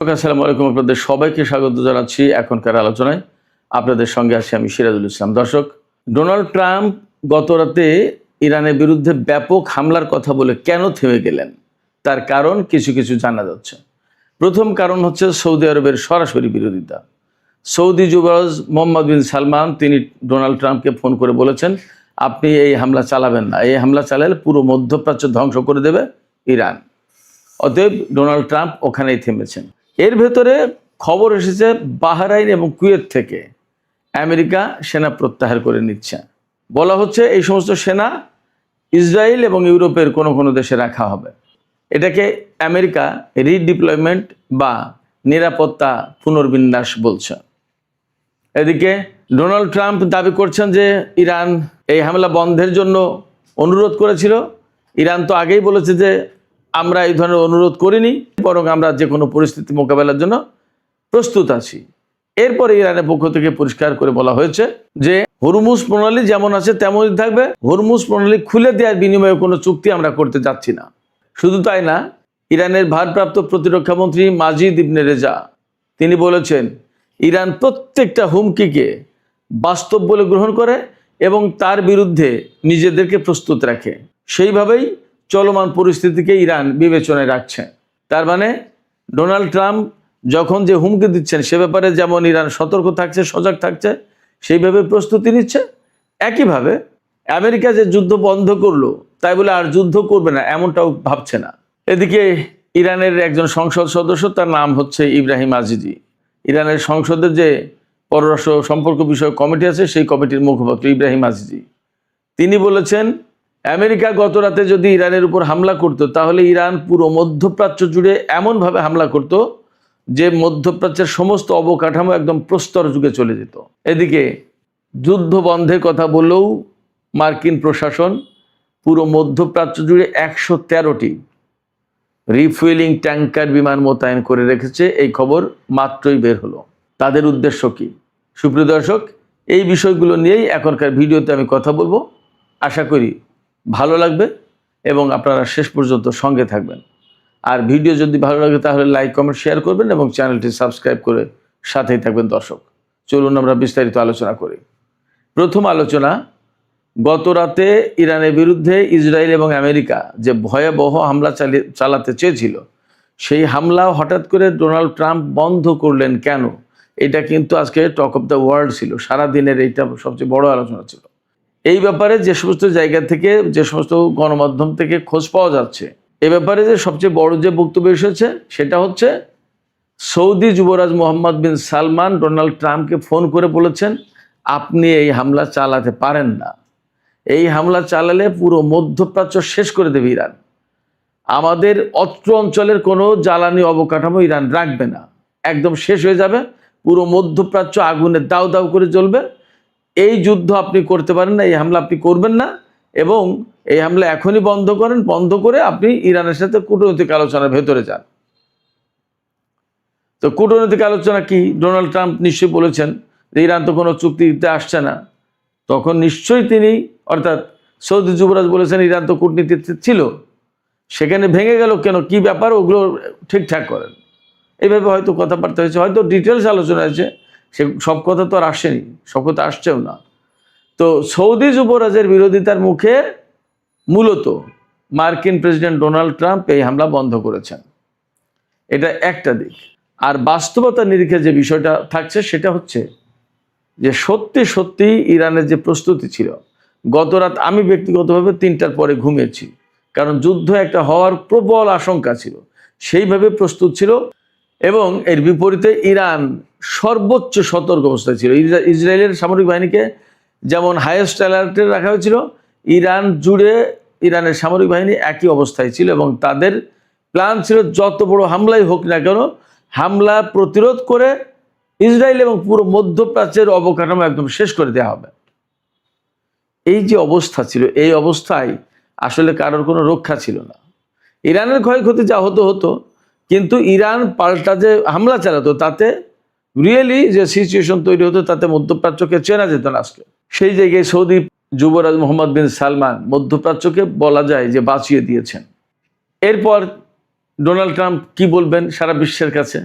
আসসালামু আলাইকুম, আপনাদের সবাইকে স্বাগত জানাচ্ছি এখনকার আলোচনায়। আপনাদের সঙ্গে আছি আমি সিরাজুল ইসলাম। দর্শক, ডোনাল্ড ট্রাম্প গত রাতে ইরানের বিরুদ্ধে ব্যাপক হামলার কথা বলে কেন থেমে গেলেন, তার কারণ কিছু কিছু জানা যাচ্ছে। প্রথম কারণ হচ্ছে সৌদি আরবের সরাসরি বিরোধিতা। সৌদি যুবরাজ মোহাম্মদ বিন সালমান তিনি ডোনাল্ড ট্রাম্পকে ফোন করে বলেছেন, আপনি এই হামলা চালাবেন না, এই হামলা চালালে পুরো মধ্যপ্রাচ্য ধ্বংস করে দেবে ইরান। অতএব ডোনাল্ড ট্রাম্প ওখানেই থেমেছেন। এর ভেতরে খবর এসেছে বাহরাইন এবং কুয়েত থেকে আমেরিকা সেনা প্রত্যাহার করে নিচ্ছে। বলা হচ্ছে এই সমস্ত সেনা ইসরায়েল এবং ইউরোপের কোনো কোনো দেশে রাখা হবে। এটাকে আমেরিকা রিডিপ্লয়মেন্ট বা নিরাপত্তা পুনর্বিন্যাস বলছে। এদিকে ডোনাল্ড ট্রাম্প দাবি করছেন যে ইরান এই হামলা বন্ধের জন্য অনুরোধ করেছিল। ইরান তো আগেই বলেছে যে আমরা এই ধরনের অনুরোধ করিনি, বরং আমরা যে কোনো পরিস্থিতি মোকাবেলার জন্য প্রস্তুত আছি। এরপরে ইরানের পক্ষ থেকে পরিষ্কার করে বলা হয়েছে যে হরমুজ প্রণালী যেমন আছে তেমনই থাকবে, হরমুজ প্রণালী খুলে দেওয়ার বিনিময়ে কোনো চুক্তি আমরা করতে যাচ্ছি না। শুধু তাই না, ইরানের ভারপ্রাপ্ত প্রতিরক্ষা মন্ত্রী মাজিদ ইবনে রেজা তিনি বলেছেন ইরান প্রত্যেকটা হুমকিকে বাস্তব বলে গ্রহণ করে এবং তার বিরুদ্ধে নিজেদেরকে প্রস্তুত রাখে। সেইভাবেই চলমান পরিস্থিতিকে ইরান বিবেচনায় রাখছে। তার মানে ডোনাল্ড ট্রাম্প যখন যে হুমকি দিচ্ছেন সে ব্যাপারে যেমন ইরান সতর্ক থাকছে, সজাগ থাকছে, সেইভাবে প্রস্তুতি নিচ্ছে। একইভাবে আমেরিকা যে যুদ্ধ বন্ধ করলো তাই বলে আর যুদ্ধ করবে না এমনটাও ভাবছে না। এদিকে ইরানের একজন সংসদ সদস্য, তার নাম হচ্ছে ইব্রাহিম আজিজি, ইরানের সংসদের যে পররাষ্ট্র সম্পর্ক বিষয়ক কমিটি আছে সেই কমিটির মুখপাত্র ইব্রাহিম আজিজি তিনি বলেছেন আমেরিকা গত রাতে যদি ইরানের উপর হামলা করত তাহলে ইরান পুরো মধ্যপ্রাচ্য জুড়ে এমনভাবে হামলা করত যে মধ্যপ্রাচ্যের সমস্ত অবকাঠামো একদম প্রস্তর যুগে চলে যেত। এদিকে যুদ্ধ বন্ধের কথা বললেও মার্কিন প্রশাসন পুরো মধ্যপ্রাচ্য জুড়ে 113টি রিফুয়েলিং ট্যাঙ্কার বিমান মোতায়েন করে রেখেছে। এই খবর মাত্রই বের হলো। তাদের উদ্দেশ্য কি? সুপ্রিয় দর্শক, এই বিষয়গুলো নিয়েই এখনকার ভিডিওতে আমি কথা বলবো। আশা করি ভালো লাগবে এবং আপনারা শেষ পর্যন্ত সঙ্গে থাকবেন। আর ভিডিও যদি ভালো লাগে তাহলে লাইক, কমেন্ট, শেয়ার করবেন এবং চ্যানেলটি সাবস্ক্রাইব করে সাথেই থাকবেন। দর্শক, চলুন আমরা বিস্তারিত আলোচনা করি। প্রথম আলোচনা, গত রাতে ইরানের বিরুদ্ধে ইসরায়েল এবং আমেরিকা যে ভয়াবহ হামলা চালাতে চেয়েছিল সেই হামলা হঠাৎ করে ডোনাল্ড ট্রাম্প বন্ধ করলেন কেন? এটা কিন্তু আজকে টক অফ দ্য ওয়ার্ল্ড ছিল, সারাদিনের এইটা সবচেয়ে বড় আলোচনা ছিল। এই ব্যাপারে যে সমস্ত জায়গা থেকে, যে সমস্ত গণমাধ্যম থেকে খোঁজ পাওয়া যাচ্ছে, এ ব্যাপারে যে সবচেয়ে বড় যে বক্তব্য এসেছে সেটা হচ্ছে সৌদি যুবরাজ মোহাম্মদ বিন সালমান ডোনাল্ড ট্রাম্পকে ফোন করে বলেছেন আপনি এই হামলা চালাতে পারেন না, এই হামলা চালালে পুরো মধ্যপ্রাচ্য শেষ করে দেবে ইরান, আমাদের অত্র অঞ্চলের কোনো জ্বালানি অবকাঠামো ইরান রাখবে না, একদম শেষ হয়ে যাবে, পুরো মধ্যপ্রাচ্য আগুনে দাউ দাউ করে জ্বলবে। এই যুদ্ধ আপনি করতে পারেন না, এই হামলা আপনি করবেন না এবং এই হামলা এখনই বন্ধ করেন, বন্ধ করে আপনি ইরানের সাথে কূটনৈতিক আলোচনার ভেতরে যান। তো কূটনৈতিক আলোচনা কি? ডোনাল্ড ট্রাম্প নিশ্চয়ই বলেছেন যে ইরান তো কোনো চুক্তি দিতে আসছে না। তখন নিশ্চয়ই তিনি, অর্থাৎ সৌদি যুবরাজ বলেছেন ইরান তো কূটনীতিতে ছিল, সেখানে ভেঙে গেল কেন, কি ব্যাপার, ওগুলো ঠিকঠাক করেন। এইভাবে হয়তো কথাবার্তা হয়েছে, হয়তো ডিটেলস আলোচনা হয়েছে, সে সব কথা তো আর আসেনি, সব কথা আসছেও না। তো সৌদি যুবরাজের বিরোধিতার মুখে মূলত মার্কিন প্রেসিডেন্ট ডোনাল্ড ট্রাম্প এই হামলা বন্ধ করেছেন। এটা একটা দিক। আর বাস্তবতার নিরিখে যে বিষয়টা থাকছে সেটা হচ্ছে যে সত্যি সত্যি ইরানের যে প্রস্তুতি ছিল, গত রাত আমি ব্যক্তিগতভাবে 3টার পরে ঘুমিয়েছি, কারণ যুদ্ধ একটা হওয়ার প্রবল আশঙ্কা ছিল, সেইভাবে প্রস্তুত ছিল। এবং এর বিপরীতে ইরান সর্বোচ্চ সতর্ক অবস্থায় ছিল। ইসরায়েলের সামরিক বাহিনীকে যেমন হাইয়েস্ট অ্যালার্টে রাখা হয়েছিল, ইরান জুড়ে ইরানের সামরিক বাহিনী একই অবস্থায় ছিল এবং তাদের প্ল্যান ছিল যত বড় হামলাই হোক না কেন, হামলা প্রতিরোধ করে ইসরায়েল এবং পুরো মধ্যপ্রাচ্যের অবকাঠামো একদম শেষ করে দেওয়া হবে। এই যে অবস্থা ছিল, এই অবস্থায় আসলে কারোর কোনো রক্ষা ছিল না। ইরানের ক্ষয়ক্ষতি যা হতো হতো, কিন্তু ইরান পাল্টা যে হামলা চালাতো তাতে রিয়েলি যে সিচুয়েশন তৈরি হতো তাতে মধ্যপ্রাচ্যকে চেনা যেত না আজকে। সেই জায়গায় সৌদি যুবরাজ মোহাম্মদ বিন সালমান মধ্যপ্রাচ্যকে বলা যায় যে বাঁচিয়ে দিয়েছেন। এরপর ডোনাল্ড ট্রাম্প কি বলবেন সারা বিশ্বের কাছে?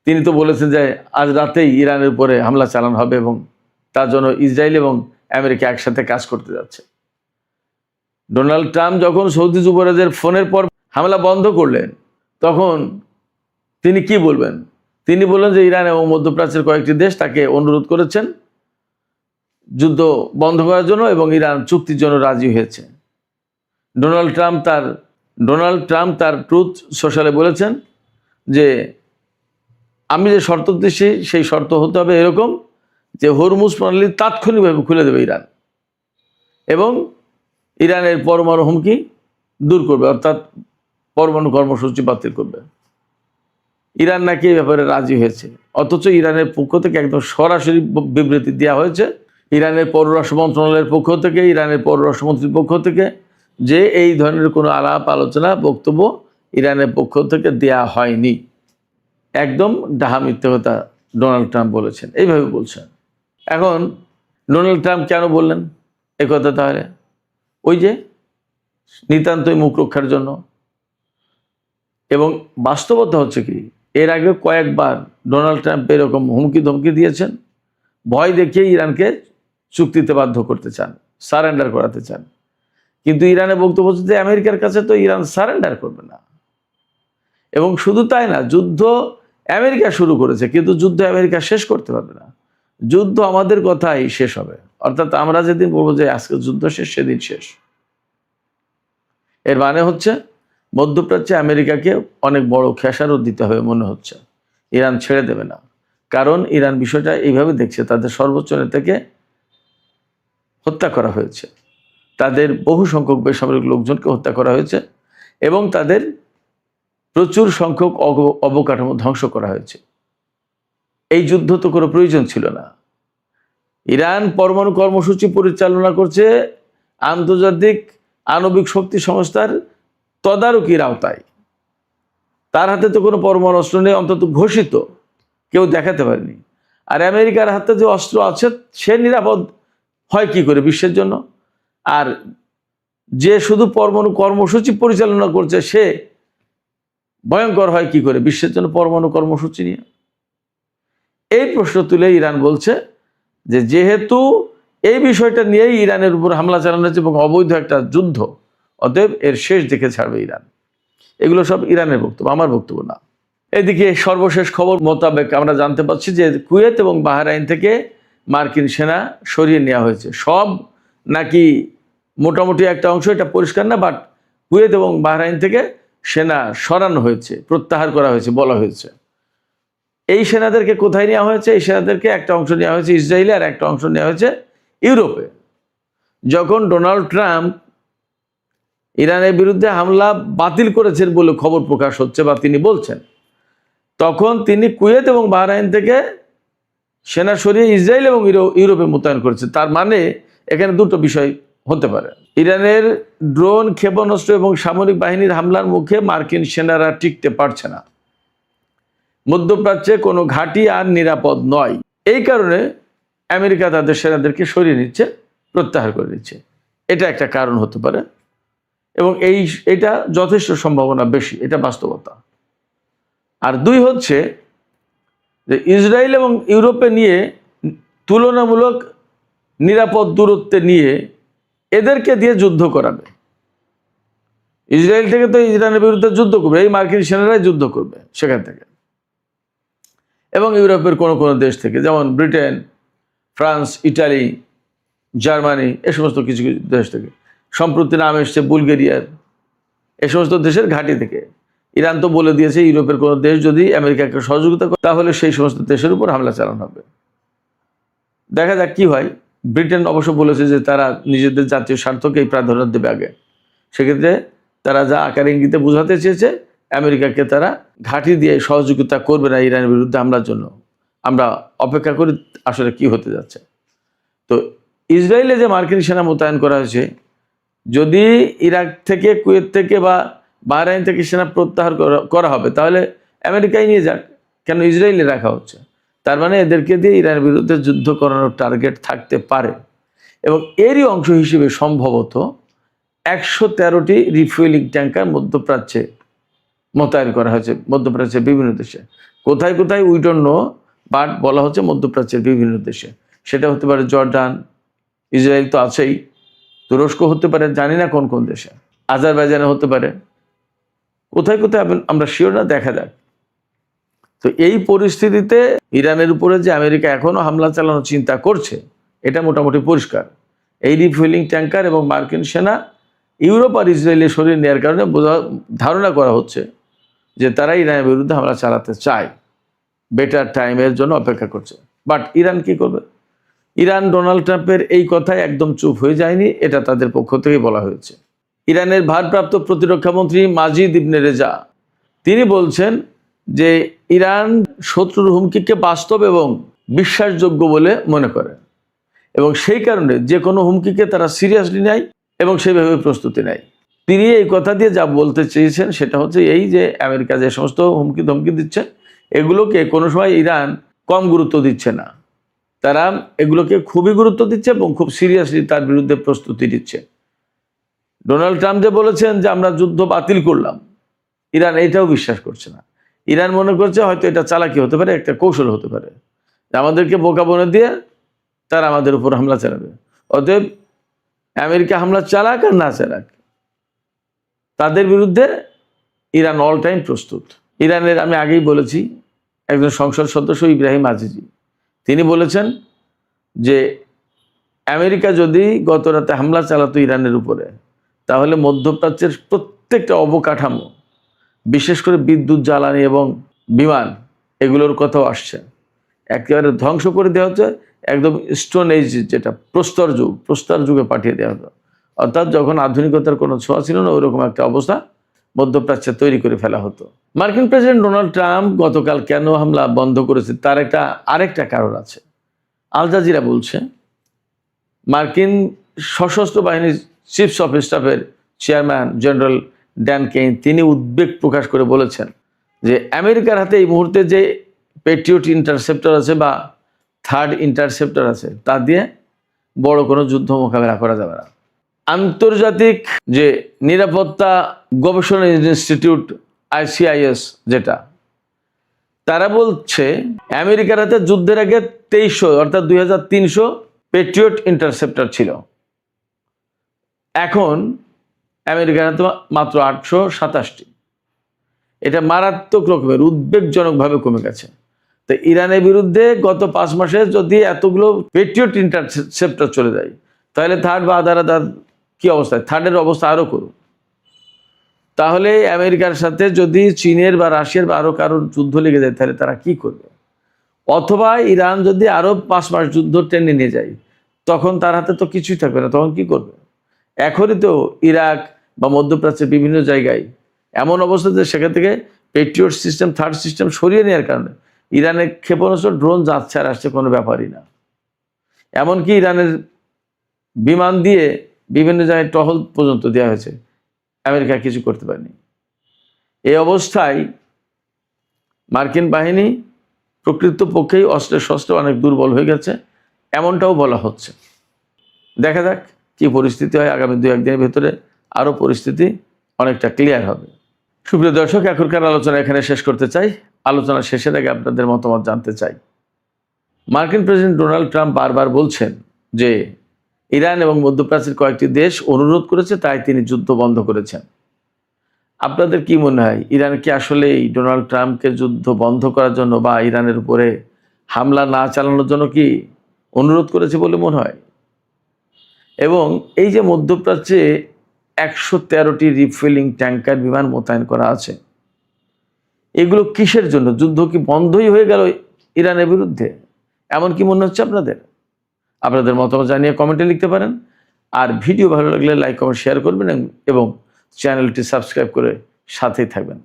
তিনি তো বলেছেন যে আজ রাতেই ইরানের উপরে হামলা চালানো হবে এবং তার জন্য ইসরায়েল এবং আমেরিকা একসাথে কাজ করতে যাচ্ছে। ডোনাল্ড ট্রাম্প যখন সৌদি যুবরাজের ফোনের পর হামলা বন্ধ করলেন, তখন তিনি কি বলবেন? তিনি বললেন যে ইরান এবং মধ্যপ্রাচ্যের কয়েকটি দেশ তাকে অনুরোধ করেছেন যুদ্ধ বন্ধ করার জন্য এবং ইরান চুক্তির জন্য রাজি হয়েছে। ডোনাল্ড ট্রাম্প তার ট্রুথ সোশ্যালে বলেছেন যে আমি যে শর্ত দিচ্ছি সেই শর্ত হতে হবে এরকম যে হরমুজ প্রণালী তাৎক্ষণিকভাবে খুলে দেবে ইরান এবং ইরানের পরমাণু হুমকি দূর করবে, অর্থাৎ পরমাণু কর্মসূচি বাতিল করবে। ইরান নাকি এই ব্যাপারে রাজি হয়েছে, অথচ ইরানের পক্ষ থেকে একদম সরাসরি বিবৃতি দেওয়া হয়েছে ইরানের পররাষ্ট্র মন্ত্রণালয়ের পক্ষ থেকে, ইরানের পররাষ্ট্রমন্ত্রীর পক্ষ থেকে, যে এই ধরনের কোনো আলাপ আলোচনা বক্তব্য ইরানের পক্ষ থেকে দেয়া হয়নি। একদম ডাহা মিথ্যে কথা ডোনাল্ড ট্রাম্প বলেছেন, এইভাবে বলছেন। এখন ডোনাল্ড ট্রাম্প কেন বললেন এই কথা? তাহলে ওই যে নিতান্তই মুখ রক্ষার জন্য। এবং বাস্তবতা হচ্ছে কি, এর আগে কয়েকবার ডোনাল্ড ট্রাম্প এরকম হুমকি ধমকি দিয়েছেন, ভয় দেখিয়ে ইরানকে চুক্তিতে বাধ্য করতে চান, সারেন্ডার করাতে চান। কিন্তু ইরানের বক্তব্য হচ্ছে যে আমেরিকার কাছে তো ইরান সারেন্ডার করবে না। এবং শুধু তাই না, যুদ্ধ আমেরিকা শুরু করেছে, কিন্তু যুদ্ধ আমেরিকা শেষ করতে পারবে না। যুদ্ধ আমাদের কথাই শেষ হবে, অর্থাৎ আমরা যেদিন বলবো যে আজকে যুদ্ধ শেষ, সেদিন শেষ। এর মানে হচ্ছে মধ্যপ্রাচ্যে আমেরিকাকে অনেক বড় খেসারত দিতে হবে মনে হচ্ছে। ইরান ছেড়ে দেবে না, কারণ ইরান বিষয়টা এইভাবে দেখছে, তাদের সর্বোচ্চ নেতাকে হত্যা করা হয়েছে, তাদের বহু সংখ্যক বেসামরিক লোকজনকে হত্যা করা হয়েছে এবং তাদের প্রচুর সংখ্যক অবকাঠামো ধ্বংস করা হয়েছে। এই যুদ্ধ তো কোনো প্রয়োজন ছিল না। ইরান পরমাণু কর্মসূচি পরিচালনা করছে আন্তর্জাতিক আণবিক শক্তি সংস্থার তদারকির আওতায়। তার হাতে তো কোনো পরমাণু অস্ত্র নেই, অন্তত ঘোষিত, কেউ দেখাতে পারেনি। আর আমেরিকার হাতে যে অস্ত্র আছে সে নিরাপদ হয় কি করে বিশ্বের জন্য? আর যে শুধু পরমাণু কর্মসূচি পরিচালনা করছে সে ভয়ঙ্কর হয় কি করে বিশ্বের জন্য পরমাণু কর্মসূচি নিয়ে? এই প্রশ্ন তুলে ইরান বলছে যে যেহেতু এই বিষয়টা নিয়েই ইরানের উপর হামলা চালানো হয়েছে এবং অবৈধ একটা যুদ্ধ, অতএব এর শেষ দেখে ছাড়বে ইরান। এগুলো সব ইরানের বক্তব্য, আমার বক্তব্য না। এদিকে সর্বশেষ খবর মোতাবেক আমরা জানতে পারছি যে কুয়েত এবং বাহরাইন থেকে মার্কিন সেনা সরিয়ে নেওয়া হয়েছে। সব নাকি মোটামুটি একটা অংশ, এটা পরিষ্কার না, বাট কুয়েত এবং বাহরাইন থেকে সেনা সরানো হয়েছে, প্রত্যাহার করা হয়েছে বলা হয়েছে। এই সেনাদেরকে কোথায় নেওয়া হয়েছে? এই সেনাদেরকে একটা অংশ নেওয়া হয়েছে ইসরায়েলে, আর একটা অংশ নেওয়া হয়েছে ইউরোপে। যখন ডোনাল্ড ট্রাম্প ইরানের বিরুদ্ধে হামলা বাতিল করেছেন বলে খবর প্রকাশ হচ্ছে বা তিনি বলছেন, তখন তিনি কুয়েত এবং বাহরাইন থেকে সেনা সরিয়ে ইসরায়েল এবং ইউরোপে মোতায়েন করেছেন। তার মানে এখানে দুটো বিষয় হতে পারে। ইরানের ড্রোন, ক্ষেপণাস্ত্র এবং সামরিক বাহিনীর হামলার মুখে মার্কিন সেনারা টিকতে পারছে না। মধ্যপ্রাচ্যে কোনো ঘাঁটি আর নিরাপদ নয়। এই কারণে আমেরিকা তাদের সেনাদেরকে সরিয়ে নিচ্ছে, প্রত্যাহার করে নিচ্ছে। এটা একটা কারণ হতে পারে এবং এটা যথেষ্ট সম্ভাবনা বেশি, এটা বাস্তবতা। আর দুই হচ্ছে যে ইসরায়েল এবং ইউরোপে নিয়ে তুলনামূলক নিরাপদ দূরত্বে নিয়ে এদেরকে দিয়ে যুদ্ধ করাবে। ইসরায়েল থেকে তো ইরানের বিরুদ্ধে যুদ্ধ করবে, এই মার্কিন সেনারাই যুদ্ধ করবে সেখান থেকে, এবং ইউরোপের কোনো কোনো দেশ থেকে, যেমন ব্রিটেন, ফ্রান্স, ইটালি, জার্মানি, এ সমস্ত কিছু কিছু দেশ থেকে। সম্প্রতি নাম এসছে বুলগেরিয়ার, এ সমস্ত দেশের ঘাঁটি থেকে। ইরান তো বলে দিয়েছে ইউরোপের কোনো দেশ যদি আমেরিকাকে সহযোগিতা করে তাহলে সেই সমস্ত দেশের উপর হামলা চালানো হবে। দেখা যাক কি হয়। ব্রিটেন অবশ্য বলেছে যে তারা নিজেদের জাতীয় স্বার্থকেই প্রাধান্য দেবে আগে। সেক্ষেত্রে তারা যা আকার ইঙ্গিতে বোঝাতে চেয়েছে আমেরিকাকে তারা ঘাঁটি দিয়ে সহযোগিতা করবে না ইরানের বিরুদ্ধে হামলার জন্য। আমরা অপেক্ষা করি আসলে কি হতে যাচ্ছে। তো ইসরায়েলে যে মার্কিন সেনা মোতায়েন করা হয়েছে, যদি ইরাক থেকে, কুয়েত থেকে বা বাহরাইন থেকে সেনা প্রত্যাহার করা হবে তাহলে আমেরিকায় নিয়ে যাক, কেন ইসরায়েলে রাখা হচ্ছে? তার মানে এদেরকে দিয়ে ইরানের বিরুদ্ধে যুদ্ধ করানোর টার্গেট থাকতে পারে। এবং এরই অংশ হিসেবে সম্ভবত 113টি রিফুয়েলিং ট্যাঙ্কার মধ্যপ্রাচ্যে মোতায়েন করা হয়েছে মধ্যপ্রাচ্যের বিভিন্ন দেশে। কোথায় কোথায় উই ডোন্ট নো, বাট বলা হচ্ছে মধ্যপ্রাচ্যের বিভিন্ন দেশে। সেটা হতে পারে জর্ডান, ইসরায়েল তো আছেই, তুরস্ক হতে পারে, জানি না কোন কোন দেশে, আজারবাইজানে হতে পারে, কোথায় কোথায় আমরা শিওর না, দেখা যাক। তো এই পরিস্থিতিতে ইরানের উপরে যে আমেরিকা এখনো হামলা চালানোর চিন্তা করছে, এটা মোটামুটি পরিষ্কার। এই রিফুয়েলিং ট্যাঙ্কার এবং মার্কিন সেনা ইউরোপ আর ইসরায়েলে সরিয়ে নেওয়ার কারণে ধারণা করা হচ্ছে যে তারা ইরানের বিরুদ্ধে হামলা চালাতে চায়, বেটার টাইমের জন্য অপেক্ষা করছে। বাট ইরান কি করবে? ইরান ডোনাল্ড ট্রাম্পের এই কথায় একদম চুপ হয়ে যায়নি, এটা তাদের পক্ষ থেকে বলা হয়েছে। ইরানের ভারপ্রাপ্ত প্রতিরক্ষা মন্ত্রী মাজিদ ইবনে রেজা তিনি বলছেন যে ইরান শত্রুর হুমকিকে বাস্তব এবং বিশ্বাসযোগ্য বলে মনে করে এবং সেই কারণে যে কোনো হুমকিকে তারা সিরিয়াসলি নেয় এবং সেভাবে প্রস্তুতি নেয়। তিনি এই কথা দিয়ে যা বলতে চেয়েছেন সেটা হচ্ছে এই যে আমেরিকা যে সমস্ত হুমকি ধমকি দিচ্ছে এগুলোকে কোনো সময় ইরান কম গুরুত্ব দিচ্ছে না, তারা এগুলোকে খুবই গুরুত্ব দিচ্ছে এবং খুব সিরিয়াসলি তার বিরুদ্ধে প্রস্তুতি নিচ্ছে। ডোনাল্ড ট্রাম্প যে বলেছেন যে আমরা যুদ্ধ বাতিল করলাম, ইরান এটাও বিশ্বাস করছে না। ইরান মনে করছে হয়তো এটা চালাকি হতে পারে, একটা কৌশল হতে পারে, আমাদেরকে বোকা বনে দিয়ে তারা আমাদের উপর হামলা চালাবে। অতএব আমেরিকা হামলা চালাক আর না চালাক, তাদের বিরুদ্ধে ইরান অল টাইম প্রস্তুত। ইরানের আমি আগেই বলেছি একজন সংসদ সদস্য ইব্রাহিম আজিজি তিনি বলেছেন যে আমেরিকা যদি গত রাতে হামলা চালাতো ইরানের উপরে, তাহলে মধ্যপ্রাচ্যের প্রত্যেকটা অবকাঠামো, বিশেষ করে বিদ্যুৎ, জ্বালানি এবং বিমান, এগুলোর কথাও আসছে, একেবারে ধ্বংস করে দেওয়া হচ্ছে। একদম স্টোন এজ, যেটা প্রস্তর যুগে পাঠিয়ে দেওয়া হতো। অর্থাৎ যখন আধুনিকতার কোনো ছোঁয়া ছিল না, ওইরকম একটা অবস্থা মধ্যপ্রাচ্যে তৈরি করে ফেলা হতো। মার্কিন প্রেসিডেন্ট ডোনাল্ড ট্রাম্প গতকাল কেন হামলা বন্ধ করেছে তার আরেকটা কারণ আছে। আল জাজিরা বলছে মার্কিন সশস্ত্র বাহিনীর চিফস অফ স্টাফের চেয়ারম্যান জেনারেল ড্যান কেইন তিনি উদ্বেগ প্রকাশ করে বলেছেন যে আমেরিকার হাতে এই মুহূর্তে যে পেট্রিয়ট ইন্টারসেপ্টর আছে বা থার্ড ইন্টারসেপ্টর আছে, তা দিয়ে বড় কোনো যুদ্ধ মোকাবেলা করা যাবে না। আন্তর্জাতিক যে নিরাপত্তা গবেষণা ইনস্টিটিউট ICIS যেটা, তারা বলছে আমেরিকার হাতে যুদ্ধের আগে 2300 অর্থাৎ 2300 পেট্রিয়ট ইন্টারসেপ্টর ছিল, এখন আমেরিকার হাতে মাত্র 827টি। এটা মারাত্মক রকমের উদ্বেগজনকভাবে কমে গেছে। তো ইরানের বিরুদ্ধে গত 5 মাসে যদি এতগুলো পেট্রিয়ট ইন্টারসেপ্টর চলে যায়, তাহলে থার্ড বা আদার কি অবস্থায়, থার্ডের অবস্থা আরও করুন। তাহলে আমেরিকার সাথে যদি চীনের বা রাশিয়ার বা আরও কারোর যুদ্ধ লেগে যায়, তাহলে তারা কি করবে? অথবা ইরান যদি আরও 5 মাস যুদ্ধ টেনে নিয়ে যায়, তখন তার হাতে তো কিছুই থাকবে না, তখন কি করবে? এখনই তো ইরাক বা মধ্যপ্রাচ্যের বিভিন্ন জায়গায় এমন অবস্থা যে সেখান থেকে পেট্রিয়ট সিস্টেম, থার্ড সিস্টেম সরিয়ে নেওয়ার কারণে ইরানের ক্ষেপণাস্ত্র, ড্রোন যাচ্ছে আর আসছে, কোনো ব্যাপারই না। এমনকি ইরানের বিমান দিয়ে বিভিন্ন জায়গায় টহল পর্যন্ত দেওয়া হয়েছে, আমেরিকা কিছু করতে পারেনি। এই অবস্থায় মার্কিন বাহিনী প্রকৃতপক্ষেই অস্ত্রে শস্ত্রে অনেক দুর্বল হয়ে গেছে, এমনটাও বলা হচ্ছে। দেখা যাক কি পরিস্থিতি হয়। আগামী 2-1 দিনের ভেতরে আরও পরিস্থিতি অনেকটা ক্লিয়ার হবে। সুপ্রিয় দর্শক, এখনকার আলোচনা এখানে শেষ করতে চাই। আলোচনা শেষের আগে আপনাদের মতামত জানতে চাই। মার্কিন প্রেসিডেন্ট ডোনাল্ড ট্রাম্প বারবার বলছেন যে ইরান এবং মধ্যপ্রাচ্যের কয়েকটি দেশ অনুরোধ করেছে, তাই তিনি যুদ্ধ বন্ধ করেছেন। আপনাদের কি মনে হয়, ইরান কি আসলেই ডোনাল্ড ট্রাম্পকে যুদ্ধ বন্ধ করার জন্য বা ইরানের উপরে হামলা না চালানোর জন্য কি অনুরোধ করেছে বলে মনে হয়? এবং এই যে মধ্যপ্রাচ্যে 113টি রিফুয়েলিং ট্যাঙ্কার বিমান মোতায়েন করা আছে, এগুলো কিসের জন্য? যুদ্ধ কি বন্ধই হয়ে গেল ইরানের বিরুদ্ধে? এমন কি মনে হচ্ছে আপনাদের? আপনাদের মতামত জানিয়ে কমেন্টে লিখতে পারেন। আর ভিডিও ভালো লাগলে লাইক, কমেন্ট, শেয়ার করবেন এবং চ্যানেলটি সাবস্ক্রাইব করে সাথেই থাকবেন।